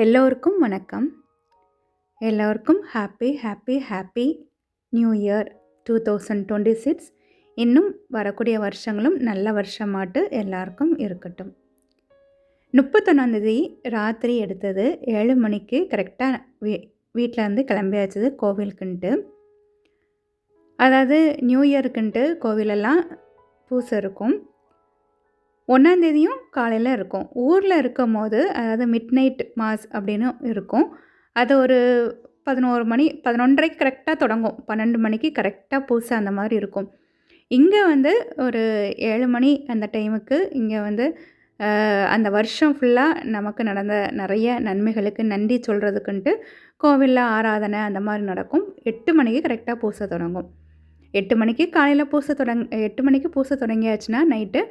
எல்லோருக்கும் வணக்கம். எல்லோருக்கும் ஹாப்பி நியூ இயர் 2026. இன்னும் வரக்கூடிய வருஷங்களும் நல்ல வருஷமாட்டு எல்லாருக்கும் இருக்கட்டும். 31ஆந்தேதி ராத்திரி எடுத்தது 7 மணிக்கு கரெக்டாக வீட்டிலேருந்து கிளம்பியாச்சுது கோவிலுக்குன்ட்டு. அதாவது நியூ இயருக்குன்ட்டு கோவிலெல்லாம் பூசை இருக்கும். 1ஆந்தேதியும் காலையில் இருக்கும். ஊரில் இருக்கும் போது அதாவது மிட் நைட் மாஸ் அப்படின்னு இருக்கும். அது ஒரு 11 மணி 11:30க்கு கரெக்டாக தொடங்கும். 12 மணிக்கு கரெக்டாக பூசை அந்த மாதிரி இருக்கும். இங்கே வந்து ஒரு 7 மணி அந்த டைமுக்கு இங்கே வந்து அந்த வருஷம் ஃபுல்லாக நமக்கு நடந்த நிறைய நன்மைகளுக்கு நன்றி சொல்கிறதுக்குன்ட்டு கோவிலில் ஆராதனை அந்த மாதிரி நடக்கும். 8 மணிக்கு கரெக்டாக பூசை தொடங்கும். 8 மணிக்கு காலையில் 8 மணிக்கு பூசை தொடங்கியாச்சுன்னா நைட்டு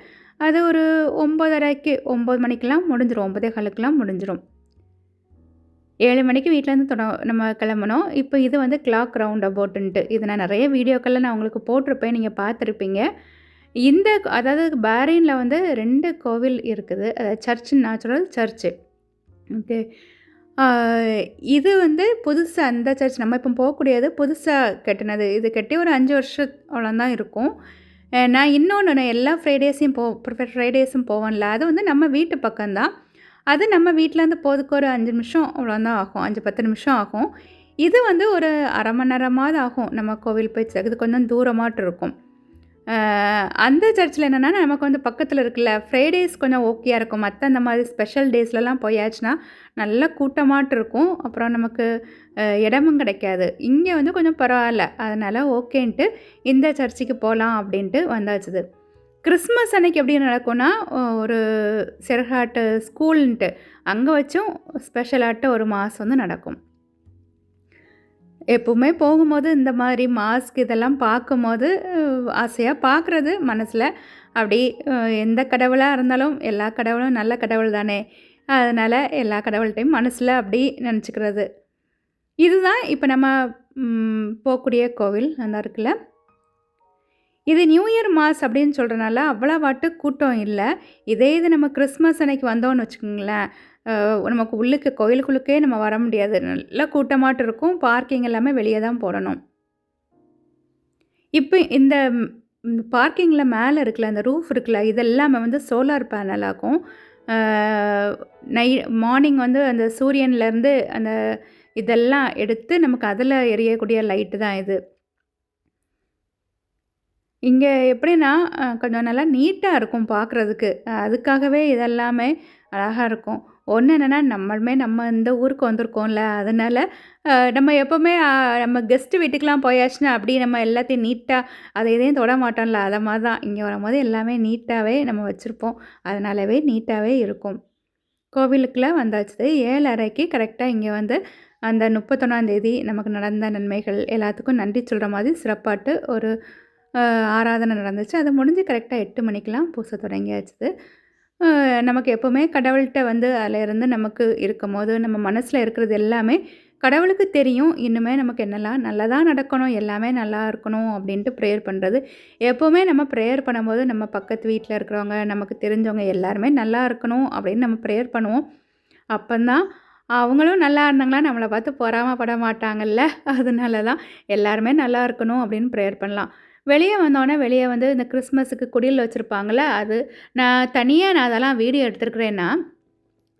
அது ஒரு 9:30க்கு 9 மணிக்கெலாம் முடிஞ்சிடும். 9:15க்கெலாம் முடிஞ்சிடும். 7 மணிக்கு வீட்டிலேருந்து நம்ம கிளம்பணும். இப்போ இது வந்து கிளாக் ரவுண்ட் அபவுட்டுன்ட்டு இது நான் நிறைய வீடியோக்களில் நான் உங்களுக்கு போட்டிருப்பேன், நீங்கள் பார்த்துருப்பீங்க. அதாவது பஹ்ரைனில் வந்து 2 கோவில் இருக்குது. அதாவது சர்ச்சுன்னு நான் சொல்கிறது சர்ச்சு. ஓகே. இது வந்து புதுசாக அந்த சர்ச் நம்ம இப்போ போகக்கூடியது புதுசாக கட்டினது. இது கட்டி ஒரு 5 வருஷம் அவ்வளோதான் இருக்கும். நான் இன்னொன்று எல்லா ஃப்ரைடேஸும் போவேன்ல, அது வந்து நம்ம வீட்டு பக்கம்தான். அது நம்ம வீட்டிலேருந்து போகிறதுக்கு ஒரு 5 நிமிஷம் அவ்வளோதான் ஆகும். 5-10 நிமிஷம் ஆகும். இது வந்து ஒரு அரை மணி நேரமாவது ஆகும் நம்ம கோவில் போய் இது கொஞ்சம் தூரமாட்டு இருக்கும். அந்த சர்ச்சில் என்னென்னா நமக்கு வந்து பக்கத்தில் இருக்குல்ல, ஃப்ரைடேஸ் கொஞ்சம் ஓகேயாக இருக்கும். மற்ற அந்த மாதிரி ஸ்பெஷல் டேஸ்லலாம் போயாச்சுன்னா நல்ல கூட்டமாட்டு இருக்கும். அப்புறம் நமக்கு இடமும் கிடைக்காது. இங்கே வந்து கொஞ்சம் பரவாயில்ல, அதனால் ஓகேன்ட்டு இந்த சர்ச்சுக்கு போகலாம் அப்படின்ட்டு வந்தாச்சுது. கிறிஸ்மஸ் அன்னைக்கு எப்படி நடக்கும்னா ஒரு செர்ஹாட்டு ஸ்கூல்ன்ட்டு அங்கே வச்சும் ஸ்பெஷலாட்டு ஒரு மாஸ் வந்து நடக்கும். எப்போவுமே போகும்போது இந்த மாதிரி மாஸ்க் இதெல்லாம் பார்க்கும்போது ஆசையாக பார்க்குறது மனசில். அப்படி எந்த கடவுளாக இருந்தாலும் எல்லா கடவுளும் நல்ல கடவுள் தானே, அதனால் எல்லா கடவுள்கிட்டையும் மனசில் அப்படி நினச்சிக்கிறது. இதுதான் இப்போ நம்ம போகக்கூடிய கோவில் அந்த இருக்குல்ல. இது நியூ இயர் மாஸ் அப்படின்னு சொல்கிறனால அவ்வளோவாட்டு கூட்டம் இல்லை. இது நம்ம கிறிஸ்மஸ் அன்னைக்கு வந்தோன்னு வச்சுக்கோங்களேன், நமக்கு உள்ளுக்கு கோயிலுக்குள்ளுக்கே நம்ம வர முடியாது. நல்லா கூட்டமாட்டு இருக்கும். பார்க்கிங் எல்லாமே வெளியே தான் போடணும். இப்போ இந்த பார்க்கிங்கில் மேலே இருக்குல்ல, அந்த ரூஃப் இருக்குல்ல, இதெல்லாமே வந்து சோலார் பேனல் ஆகும். மார்னிங் வந்து அந்த சூரியன்லேருந்து அந்த இதெல்லாம் எடுத்து நமக்கு அதில் எரியக்கூடிய லைட்டு தான் இது. இங்கே எப்படின்னா கொஞ்சம் நல்லா நீட்டாக இருக்கும் பார்க்குறதுக்கு. அதுக்காகவே இதெல்லாமே அழகாக இருக்கும். ஒன்று என்னென்னா நம்ம இந்த ஊருக்கு வந்திருக்கோம்ல, அதனால் நம்ம எப்போவுமே நம்ம கெஸ்ட்டு வீட்டுக்கெலாம் போயாச்சுன்னா அப்படி நம்ம எல்லாத்தையும் நீட்டாக அதை இதையும் தொட மாட்டோம்ல, அதை மாதிரி தான் இங்கே வரும்போது எல்லாமே நீட்டாகவே நம்ம வச்சுருப்போம். அதனாலவே நீட்டாகவே இருக்கும். கோவிலுக்குள்ளே வந்தாச்சு. 7:30க்கு கரெக்டாக இங்கே வந்து அந்த 31ஆந்தேதி நமக்கு நடந்த நன்மைகள் எல்லாத்துக்கும் நன்றி சொல்கிற மாதிரி சிறப்பாட்டு ஒரு ஆராதனை நடந்துச்சு. அது முடிஞ்சு கரெக்டாக 8 மணிக்கெலாம் பூசை தொடங்கியாச்சுது. நமக்கு எப்போவுமே கடவுள்கிட்ட வந்து அதில் இருந்து நமக்கு இருக்கும்போது நம்ம மனசில் இருக்கிறது எல்லாமே கடவுளுக்கு தெரியும். இன்னுமே நமக்கு என்னெல்லாம் நல்லதாக நடக்கணும், எல்லாமே நல்லா இருக்கணும் அப்படின்ட்டு ப்ரேயர் பண்ணுறது. எப்போவுமே நம்ம ப்ரேயர் பண்ணும்போது நம்ம பக்கத்து வீட்டில் இருக்கிறவங்க, நமக்கு தெரிஞ்சவங்க எல்லாருமே நல்லா இருக்கணும் அப்படின்னு நம்ம ப்ரேயர் பண்ணுவோம். அப்போந்தான் அவங்களும் நல்லா இருந்தாங்களா நம்மளை பார்த்து பொறாமப்பட மாட்டாங்கல்ல. அதனால தான் எல்லாருமே நல்லா இருக்கணும் அப்படின்னு ப்ரேயர் பண்ணலாம். வெளியே வந்தோடனே வெளியே வந்து இந்த கிறிஸ்மஸுக்கு குடில் வச்சுருப்பாங்கள, அது நான் அதெல்லாம் வீடியோ எடுத்துருக்கிறேன்னா,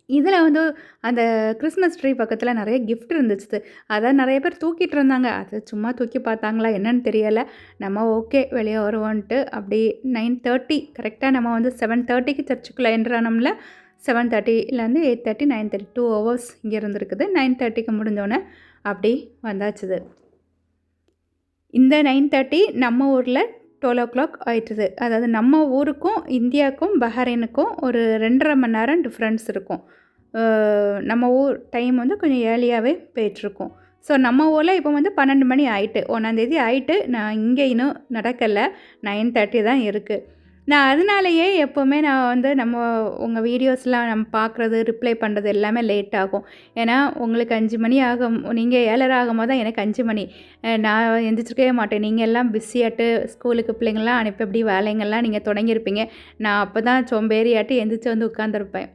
இதில் வந்து அந்த கிறிஸ்மஸ் ட்ரீ பக்கத்தில் நிறைய கிஃப்ட் இருந்துச்சு. அதை நிறைய பேர் தூக்கிட்டு இருந்தாங்க. அது சும்மா தூக்கி பார்த்தாங்களா என்னன்னு தெரியலை. நம்ம ஓகே வெளியே வருவோன்ட்டு அப்படி 9:30 கரெக்டாக நம்ம வந்து 7:30க்கு சர்ச்சுக்குள்ளே என்ட்ரானோம்ல. 7:30லேருந்து 8:30 9:30 2 ஹவர்ஸ் இங்கே இருந்துருக்குது. 9:30க்கு முடிஞ்சோடனே அப்படி வந்தாச்சுது. இந்த 9:30 நம்ம ஊரில் 12 ஆயிட்டுது. அதாவது நம்ம ஊருக்கும் இந்தியாவுக்கும் பஹ்ரைனுக்கும் ஒரு 2.5 மணி நேரம் டிஃப்ரென்ஸ் இருக்கும். நம்ம ஊர் டைம் வந்து கொஞ்சம் ஏர்லியாகவே போயிட்டுருக்கும். ஸோ நம்ம ஊரில் இப்போ வந்து 12 மணி ஆயிட்டு, 1ஆந்தேதி ஆயிட்டு. நான் இங்கே இன்னும் நடக்கலை, 9:30 தான் இருக்குது. நான் அதனாலேயே எப்போவுமே நான் வந்து உங்கள் வீடியோஸ்லாம் நம்ம பார்க்குறது, ரிப்ளை பண்ணுறது எல்லாமே லேட் ஆகும். ஏன்னா உங்களுக்கு 5 மணி ஆகும், நீங்கள் 7:30 ஆகும்போது தான் எனக்கு 5 மணி. நான் எந்திரிச்சிருக்கவே மாட்டேன். நீங்கள் எல்லாம் பிஸியாட்டு ஸ்கூலுக்கு பிள்ளைங்கள்லாம் அனுப்பி அப்படி வேலைங்கள்லாம் நீங்கள் தொடங்கியிருப்பீங்க. நான் அப்போ தான் சோம்பேறியாட்டு எந்திரிச்சு வந்து உட்காந்துருப்பேன்.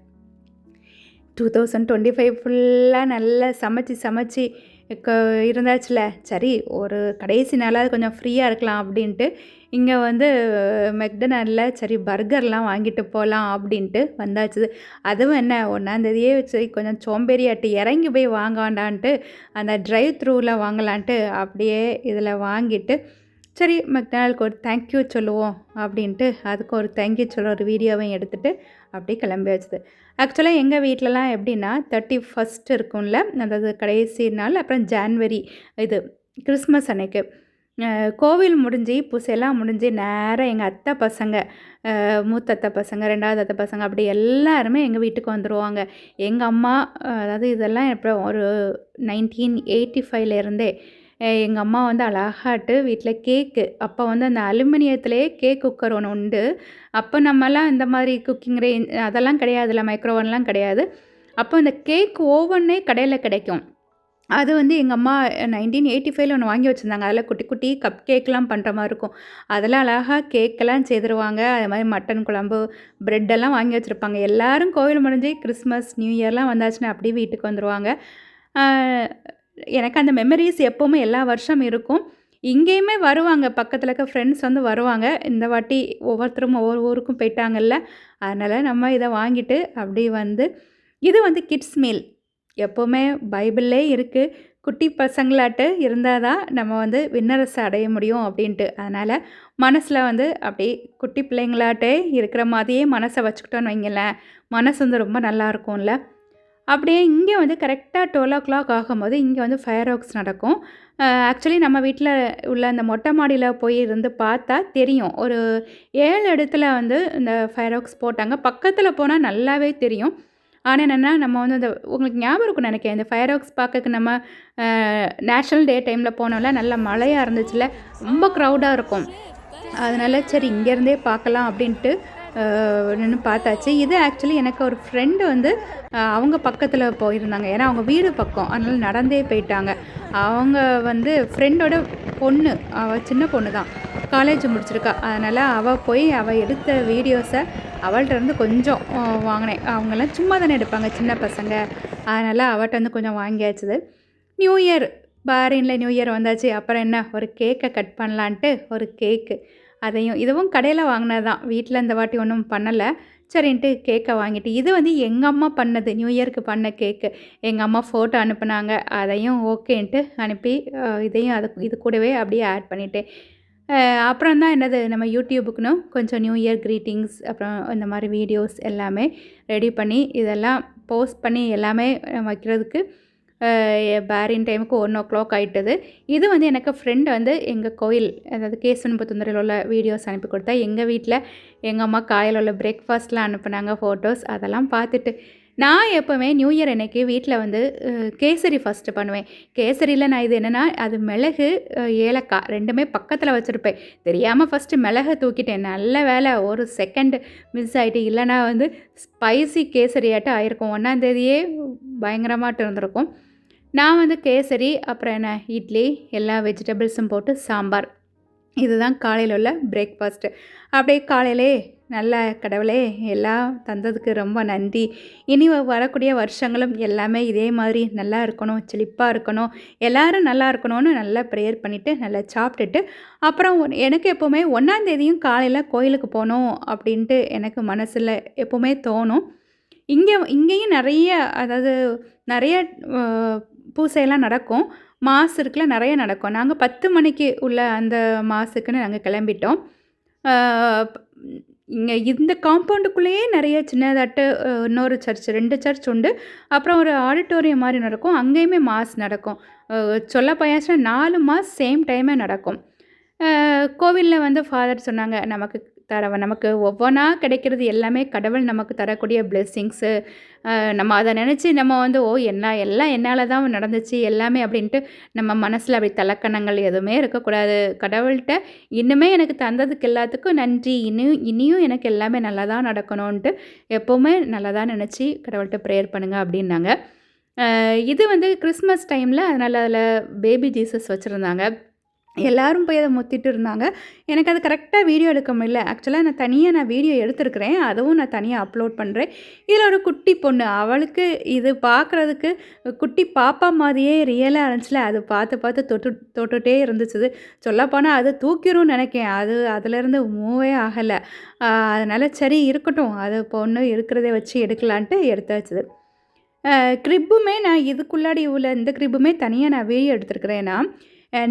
2025 ஃபுல்லா நல்லா சமைச்சு சமைச்சு க இருந்தாச்சுல. சரி ஒரு கடைசி நாளாவது கொஞ்சம் ஃப்ரீயா இருக்கலாம் அப்படின்ட்டு, இங்க வந்து மெக்டொனால்ட்ல சரி பர்கர்லாம் வாங்கிட்டு போலாம் அப்படின்ட்டு வந்தாச்சு. அதுவும் என்ன 1ஆந்தேதியே சரி கொஞ்சம் சோம்பேறியாட்டு இறங்கி போய் வாங்க வேண்டான்ட்டு, அந்த டிரைவ் த்ரூல வாங்கலான்ட்டு அப்படியே இதில வாங்கிட்டு, சரி மெக்டொனால்ட்க்கு ஒரு தேங்க் யூ சொல்லுவோம் அப்படின்ட்டு, அதுக்கு ஒரு தேங்க் யூ சொல்ல ஒரு வீடியோவையும் எடுத்துட்டு அப்படியே கிளம்பியாச்சு. ஆக்சுவலா எங்க வீட்லலாம் எப்படின்னா 31 இருக்கும்ல, அதாவது கடைசி நாள், அப்புறம் ஜான்வரி இது கிறிஸ்மஸ் அன்னைக்கு. கோவில் முடிஞ்சு, பூசைலாம் முடிஞ்சு நேரா எங்க அத்தை பசங்க, மூத்த அத்தை பசங்க, 2வது அத்தை பசங்க அப்படி எல்லாருமே எங்க வீட்டுக்கு வந்துருவாங்க. எங்க அம்மா அதாவது இதெல்லாம் எப்போ ஒரு 1985ல இருந்தே எங்க அம்மா வந்து அழகாட்டு வீட்ல கேக்கு அப்போ வந்து அந்த அலுமினியத்திலேயே கேக் குக்கர் ஒண்ணு உண்டு. அப்போ நம்மலாம் இந்த மாதிரி குக்கிங் ரேஞ்ச் அதெல்லாம் கிடையாதுல்ல, மைக்ரோவன்லாம் கிடையாது. அப்போ இந்த கேக் ஓவனே கடையில கிடைக்கும். அது வந்து எங்க அம்மா 1985ல ஒண்ணு வாங்கி வச்சிருந்தாங்க. அதில குட்டி குட்டி கப் கேக்லாம் பண்ற மாரி இருக்கும். அதில அழகா கேக்கெல்லாம் செய்துருவாங்க. அது மாரி மட்டன் குழம்பு, பிரெட்டெல்லாம் வாங்கி வச்சிருப்பாங்க. எல்லாரும் கோவில் முடிஞ்சு கிறிஸ்மஸ், நியூ இயர்லாம் வந்தாச்சுன்னா அப்படியே வீட்டுக்கு வந்துருவாங்க. ஆ எனக்கு அந்த மெமரீஸ் எப்பவுமே எல்லா வருஷம் இருக்கும். இங்கேயுமே வருவாங்க. பக்கத்தில இருக்க ஃப்ரெண்ட்ஸ் வந்து வருவாங்க. இந்த வாட்டி ஒவ்வொருத்தரும் ஒவ்வொரு ஊருக்கும் போயிட்டாங்கல்ல. அதனால நம்ம இத வாங்கிட்டு அப்படியே வந்து இது வந்து கிட்ஸ் மீல். எப்பவுமே பைபிள்லே இருக்கு. குட்டி பசங்களாட்டு இருந்தா தான் நம்ம வந்து விண்ணரச அடைய முடியும் அப்படின்ட்டு. அதனால மனசுல வந்து அப்படியே குட்டி பிள்ளைங்களாட்டே இருக்கிற மாதிரியே மனச வச்சுக்கிட்டோன்னு வைங்களேன், மனசு வந்து ரொம்ப நல்லாருக்கும்ல. அப்படியே இங்கே வந்து கரெக்டாக 12:00 ஆகும்போது இங்கே வந்து ஃபயர் ஒர்க்ஸ் நடக்கும். ஆக்சுவலி நம்ம வீட்ல உள்ள அந்த மொட்டை மாடியில போய் இருந்து பார்த்தா தெரியும். ஒரு 7 இடத்துல வந்து இந்த ஃபயர் ஒர்க்ஸ் போட்டாங்க. பக்கத்தில போனா நல்லாவே தெரியும். ஆனா என்னன்னா, நம்ம வந்து அந்த உங்களுக்கு ஞாபகம் இருக்கும்னு நெனைக்கிறேன். இந்த ஃபயர் ஒர்க்ஸ் பார்க்கறக்கு நம்ம நேஷனல் டே டைம்ல போனோம்ல, நல்ல மழையா இருந்துச்சுல்ல, ரொம்ப க்ரௌடா இருக்கும். அதனால சரி இங்கேருந்தே பார்க்கலாம் அப்படின்ட்டு நின்னு பார்த்தாச்சு. இது ஆக்சுவலி எனக்கு ஒரு ஃப்ரெண்டு வந்து அவங்க பக்கத்தில போயிருந்தாங்க. ஏன்னா அவங்க வீடு பக்கம். அதனால நடந்தே போயிட்டாங்க. அவங்க வந்து ஃப்ரெண்டோட பொண்ணு. அவ சின்ன பொண்ணு தான். காலேஜ் முடிச்சிருக்கா. அதனால அவ போய் அவ எடுத்த வீடியோஸ அவள்ட்ட இருந்து கொஞ்சம் வாங்கினேன். அவங்கலாம் சும்மா தானே எடுப்பாங்க சின்ன பசங்க. அதனால அவட்ட வந்து கொஞ்சம் வாங்கியாச்சுது. நியூ இயர் பாரின்ல நியூ இயர் வந்தாச்சு. அப்புறம் என்ன ஒரு கேக்க கட் பண்ணலான்ட்டு ஒரு கேக்கு. அதையும் இதுவும் கடையில வாங்கினது தான். வீட்ல இந்த வாட்டி ஒண்ணும் பண்ணல. சரின்ட்டு கேக்க வாங்கிட்டு இது வந்து எங்க அம்மா பண்ணது. நியூ இயர்க்கு பண்ண கேக்கு. எங்க அம்மா ஃபோட்டோ அனுப்புனாங்க. அதையும் ஓகேன்ட்டு அனுப்பி இதையும் இது கூடவே அப்படியே ஆட் பண்ணிட்டேன். அப்புறம் தான் என்னது நம்ம யூடியூபுக்குன்னு கொஞ்சம் நியூ இயர் கிரீட்டிங்ஸ் அப்புறம் இந்த மாரி வீடியோஸ் எல்லாமே ரெடி பண்ணி இதெல்லாம் போஸ்ட் பண்ணி எல்லாமே வைக்கிறதுக்கு பேரின் டைமுக்கு 1:00 ஆயிட்டது. இது வந்து எனக்கு ஃப்ரெண்ட் வந்து எங்க கோயில் அதாவது கேசவன்புத்தூரில் உள்ள வீடியோஸ் அனுப்பி கொடுத்தா. எங்க வீட்ல எங்க அம்மா காலையில உள்ள பிரேக்ஃபாஸ்ட்லாம் அனுப்புனாங்க ஃபோட்டோஸ். அதெல்லாம் பார்த்துட்டு நான் எப்பவுமே நியூ இயர் அன்னைக்கு வீட்ல வந்து கேசரி ஃபர்ஸ்ட்டு பண்ணுவேன். கேசரியில நான் இது என்னன்னா, அது மிளகு, ஏலக்காய் 2மே பக்கத்தில வச்சிருப்பேன். தெரியாம ஃபர்ஸ்ட்டு மிளக தூக்கிட்டேன். நல்ல வேளை ஒரு செகண்ட் மிஸ் ஆயிட்டு. இல்லன்னா வந்து ஸ்பைசி கேசரியாட்டம் ஆயிருக்கும். 1ஆந்தேதியே பயங்கரமாட்டு இருந்திருக்கும். நான் வந்து கேசரி, அப்புறம் என்ன இட்லி, எல்லா வெஜிடபிள்ஸும் போட்டு சாம்பார். இதுதான் காலையில உள்ள பிரேக்ஃபாஸ்ட்டு. அப்படியே காலையிலே நல்ல கடவுளே எல்லாம் தந்ததுக்கு ரொம்ப நன்றி. இனி வரக்கூடிய வருஷங்களும் எல்லாமே இதே மாதிரி நல்லா இருக்கணும், செழிப்பா இருக்கணும், எல்லாரும் நல்லா இருக்கணும்னு நல்லா ப்ரேயர் பண்ணிவிட்டு, நல்லா சாப்பிட்டுட்டு, அப்புறம் எனக்கு எப்போவுமே 1ஆந்தேதியும் காலையில கோயிலுக்கு போகணும் அப்படின்ட்டு எனக்கு மனசில் எப்போவுமே தோணும். இங்கேயும் நிறைய அதாவது நிறைய அ பூசையெல்லாம் நடக்கும். மாஸ் இருக்குல்ல நிறைய நடக்கும். நாங்க 10 மணிக்கு உள்ள அந்த மாஸுக்குன்னு நாங்க கிளம்பிட்டோம். ஆ ப் இங்க இந்த காம்பவுண்டுக்குள்ளேயே நிறைய சின்னதாட்டு இன்னொரு சர்ச் 2 சர்ச் உண்டு. அப்புறம் ஒரு ஆடிட்டோரியம் மாரி நடக்கும். அங்கேயுமே மாஸ் நடக்கும். சொல்ல போயாச்சுன்னா 4 மாஸ் சேம் டைமே நடக்கும். கோவில்ல வந்து ஃபாதர் சொன்னாங்க, நமக்கு ஒவ்வொன்னா கிடைக்கிறது எல்லாமே கடவுள் நமக்கு தரக்கூடிய பிளெஸ்ஸிங்ஸு. நம்ம அத நெனச்சு நம்ம வந்து எல்லாம் என்னால தான் நடந்துச்சு எல்லாமே அப்படின்ட்டு நம்ம மனசுல அப்படி தலக்கணங்கள் எதுவுமே இருக்கக்கூடாது. கடவுள்ட்ட இன்னுமே எனக்கு தந்ததுக்கு எல்லாத்துக்கும் நன்றி. இனியும் எனக்கு எல்லாமே நல்லா தான் நடக்கணுன்ட்டு எப்பவுமே நல்லதா நெனச்சு கடவுள்ட்ட ப்ரேயர் பண்ணுங்க அப்படின்னாங்க. இது வந்து கிறிஸ்மஸ் டைம்ல அதனால அதில பேபி ஜீசஸ் வச்சிருந்தாங்க. எல்லாரும் போய் அத முத்திட்டு இருந்தாங்க. எனக்கு அது கரெக்ட்டா வீடியோ எடுக்க முடியல. ஆக்சுவலா நான் வீடியோ எடுத்திருக்கிறேன். அதுவும் நான் தனியா அப்லோட் பண்றேன். இதில ஒரு குட்டி பொண்ணு. அவளுக்கு இது பார்க்குறதுக்கு குட்டி பாப்பா மாதிரியே ரியலா இருந்துச்சுல. அது பார்த்து பார்த்து தொட்டுட்டே இருந்துச்சு. சொல்லப்போனா அது தூக்கிரும்னு நெனைக்கேன். அதுலேருந்து மூவே ஆகல. அதனால சரி இருக்கட்டும். அது பொண்ணு இருக்கிறத வச்சு எடுக்கலான்ட்டு எடுத்தாச்சு. க்ரிப்புமே நான் இதுக்குள்ளாடி உள்ள இந்த க்ரிப்புமே தனியா நான் வீடியோ எடுத்திருக்கிறேன் நான்.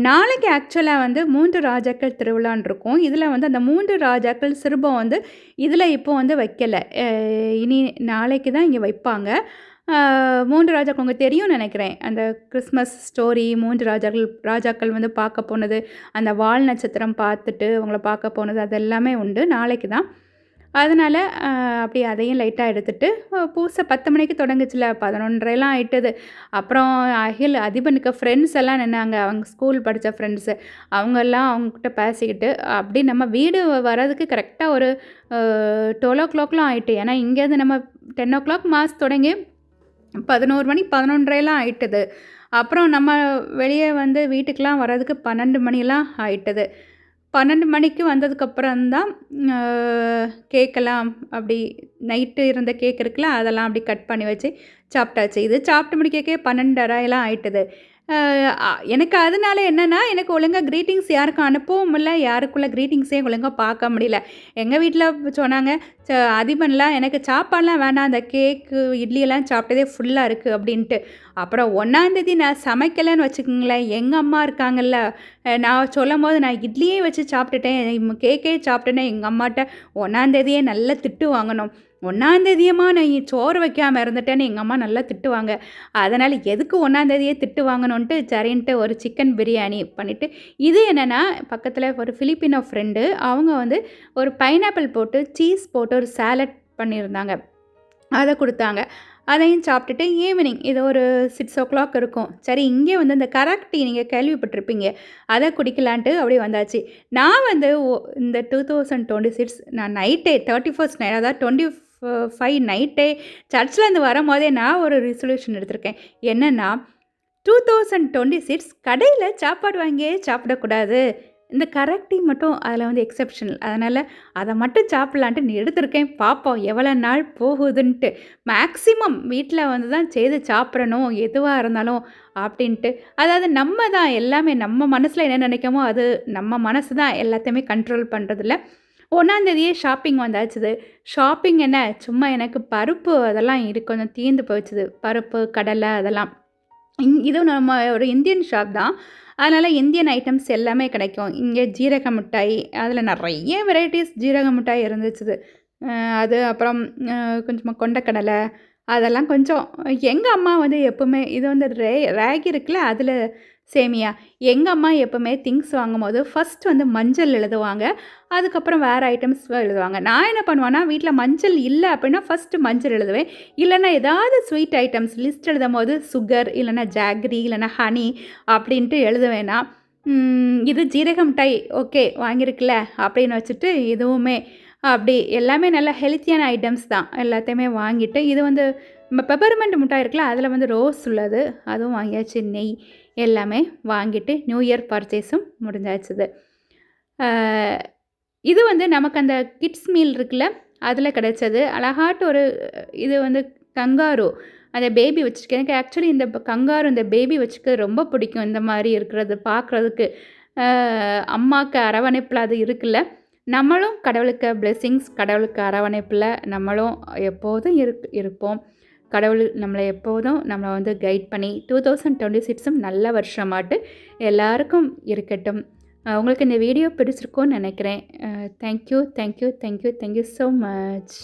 நாளைக்கு ஆக்சுவலா வந்து 3 ராஜாக்கள் திருவிழான்னு இருக்கும். இதில வந்து அந்த 3 ராஜாக்கள் சிறுபம் வந்து இதில இப்போ வந்து வைக்கல. இனி நாளைக்கு தான் இங்க வைப்பாங்க. 3 ராஜாக்கள் உங்களுக்கு தெரியும்னு நெனைக்கிறேன். அந்த கிறிஸ்மஸ் ஸ்டோரி 3 ராஜாக்கள் வந்து பார்க்க போனது, அந்த வால் நட்சத்திரம் பார்த்துட்டு அவங்கள பார்க்க போனது அது எல்லாமே உண்டு. நாளைக்கு தான். அதனால அப்படியே அதையும் லைட்டா எடுத்துட்டு, பூசை 10 மணிக்கு தொடங்குச்சுல, 11:30லாம் ஆயிட்டது. அப்புறம் அதிபனுக்கு ஃப்ரெண்ட்ஸ் எல்லாம் நின்னாங்க. அவங்க ஸ்கூல் படித்த ஃப்ரெண்ட்ஸு. அவங்கெல்லாம் அவங்ககிட்ட பேசிக்கிட்டு, அப்படியே நம்ம வீடு வரதுக்கு கரெக்ட்டா ஒரு 12:00லாம் ஆயிட்டு. ஏன்னா இங்கேருந்து நம்ம 10:00 மாஸ் தொடங்கி 11 மணி 11:30லாம் ஆயிட்டது. அப்புறம் நம்ம வெளியே வந்து வீட்டுக்கெலாம் வர்றதுக்கு 12 மணிலாம் ஆயிட்டது. 12 மணிக்கு வந்ததுக்கப்புறம் தான் கேக்கெல்லாம் அப்படி நைட்டு இருந்த கேக் இருக்குல்ல, அதெல்லாம் அப்படி கட் பண்ணி வச்சு சாப்பிட்டாச்சு. இது சாப்பிட்டு முடிக்கக்கே 12:30 ஆயிட்டது. எனக்கு அதனால என்னென்னா, எனக்கு ஒழுங்கா கிரீட்டிங்ஸ் யாருக்கும் அனுப்பவும் முடியல, யாருக்குள்ள கிரீட்டிங்ஸையும் ஒழுங்கா பார்க்க முடியல. எங்கள் வீட்ல சொன்னாங்க, அதிபன்லாம் எனக்கு சாப்பாடுலாம் வேண்டாம், அந்த கேக்கு, இட்லியெல்லாம் சாப்பிட்டதே ஃபுல்லாக இருக்குது அப்படின்ட்டு. அப்புறம் 1ஆந்தேதி நான் சமைக்கலைன்னு வச்சுக்கோங்களேன், எங்கள் அம்மா இருக்காங்கல்ல, நான் சொல்லும்போது நான் இட்லியே வச்சு சாப்பிட்டுட்டேன், கேக்கே சாப்பிட்டேன்னா எங்கள் அம்மாட்ட 1ஆந்தேதியே நல்ல திட்டு வாங்கணும். 1ஆந்தேதியம்மா நான் சோறு வைக்காமல் இருந்துட்டேன்னு எங்கள் அம்மா நல்லா திட்டுவாங்க. அதனால் எதுக்கு 1ஆந்தேதியே திட்டு வாங்கணுன்ட்டு சரின்ட்டு ஒரு சிக்கன் பிரியாணி பண்ணிவிட்டு, இது என்னென்னா பக்கத்தில் ஒரு ஃபிலிப்பினோ ஃப்ரெண்டு, அவங்க வந்து ஒரு பைனாப்பிள் போட்டு சீஸ் போட்டு ஒரு சாலட் பண்ணியிருந்தாங்க. அதை கொடுத்தாங்க. அதையும் சாப்பிட்டுட்டு ஈவினிங் இது ஒரு 6:00 இருக்கும். சரி இங்கே வந்து இந்த கராக் டீ நீங்கள் கேள்விப்பட்டிருப்பீங்க. அதை குடிக்கலான்ட்டு அப்படியே வந்தாச்சு. நான் வந்து இந்த 2026 நான் நைட்டே 31st நைட் அதாவது 25 நைட்டே சர்ச்லேருந்து வரும்போதே நான் ஒரு ரெசல்யூஷன் எடுத்திருக்கேன். என்னென்னா 2026 கடையில் சாப்பாடு வாங்கியே சாப்பிடக்கூடாது. இந்த கராக் டீ மட்டும் அதில் வந்து எக்ஸப்ஷனல். அதனால் அதை மட்டும் சாப்பிட்லான்ட்டு எடுத்திருக்கேன். பார்ப்போம் எவ்வளோ நாள் போகுதுன்ட்டு. மேக்ஸிமம் வீட்டில் வந்து தான் செய்து சாப்பிடணும் எதுவாக இருந்தாலும் அப்படின்ட்டு. அதாவது நம்ம தான் எல்லாமே நம்ம மனசில் என்ன நினைக்கமோ அது நம்ம மனசு தான் எல்லாத்தையுமே கண்ட்ரோல் பண்ணுறதில்ல. 1ஆந்தேதியே ஷாப்பிங் வந்தாச்சுது. ஷாப்பிங் என்ன சும்மா எனக்கு பருப்பு அதெல்லாம் கொஞ்சம் தீர்ந்து போச்சுது. பருப்பு, கடலை அதெல்லாம். இதுவும் நம்ம ஒரு இந்தியன் ஷாப் தான். அதனால் இந்தியன் ஐட்டம்ஸ் எல்லாமே கிடைக்கும். இங்கே ஜீரக மிட்டாய், அதில் நிறைய வெரைட்டிஸ் ஜீரக மிட்டாய் இருந்துச்சு. அது அப்புறம் கொஞ்சமாக கொண்டக்கடலை அதெல்லாம் கொஞ்சம் எங்கள் அம்மா வந்து எப்போவுமே இது வந்து ராகி இருக்குல்ல அதில் சேமியா. எங்கள் அம்மா எப்போவுமே திங்ஸ் வாங்கும்போது ஃபஸ்ட் வந்து மஞ்சள் எழுதுவாங்க. அதுக்கப்புறம் வேறு ஐட்டம்ஸ் எழுதுவாங்க. நான் என்ன பண்ணுவேன்னா வீட்டில் மஞ்சள் இல்லை அப்படின்னா ஃபஸ்ட்டு மஞ்சள் எழுதுவேன். இல்லைன்னா ஏதாவது ஸ்வீட் ஐட்டம்ஸ் லிஸ்ட் எழுதும்போது சுகர் இல்லைன்னா ஜாகரி இல்லைன்னா ஹனி அப்படின்ட்டு எழுதுவேன்னா இது ஜீரக மிட்டாய் ஓகே வாங்கியிருக்குல்ல அப்படின்னு வச்சுட்டு இதுவுமே அப்படி எல்லாமே நல்ல ஹெல்த்தியான ஐட்டம்ஸ் தான் எல்லாத்தையுமே வாங்கிட்டு இது வந்து நம்ம பெப்பர்மெண்ட் மிட்டாய் இருக்குல்ல அதில் வந்து ரோஸ் உள்ளது அதுவும் வாங்கியாச்சு. நெய் எல்லாமே வாங்கிட்டு நியூ இயர் பர்ச்சேஸும் முடிஞ்சாச்சுது. இது வந்து நமக்கு அந்த கிட்ஸ் மீல் இருக்குல்ல அதில் கிடச்சது. அழகாட்டு ஒரு இது வந்து கங்காரு அந்த பேபி வச்சுருக்கேன். எனக்கு ஆக்சுவலி இந்த கங்காரு இந்த பேபி வச்சுக்க ரொம்ப பிடிக்கும். இந்த மாதிரி இருக்கிறது பார்க்குறதுக்கு அம்மாவுக்கு அரவணைப்பில் அது இருக்குல்ல. நம்மளும் கடவுளுக்கு பிளெஸ்ஸிங்ஸ், கடவுளுக்கு அரவணைப்பில் நம்மளும் எப்போதும் இருப்போம். கடவுள் நம்மளை எப்போதும் நம்மளை வந்து கைட் பண்ணி 2026ம் நல்ல வருஷமாட்டு எல்லாருக்கும் இருக்கட்டும். உங்களுக்கு இந்த வீடியோ பிடிச்சிருக்கும்னு நினைக்கிறேன். Thank you so much.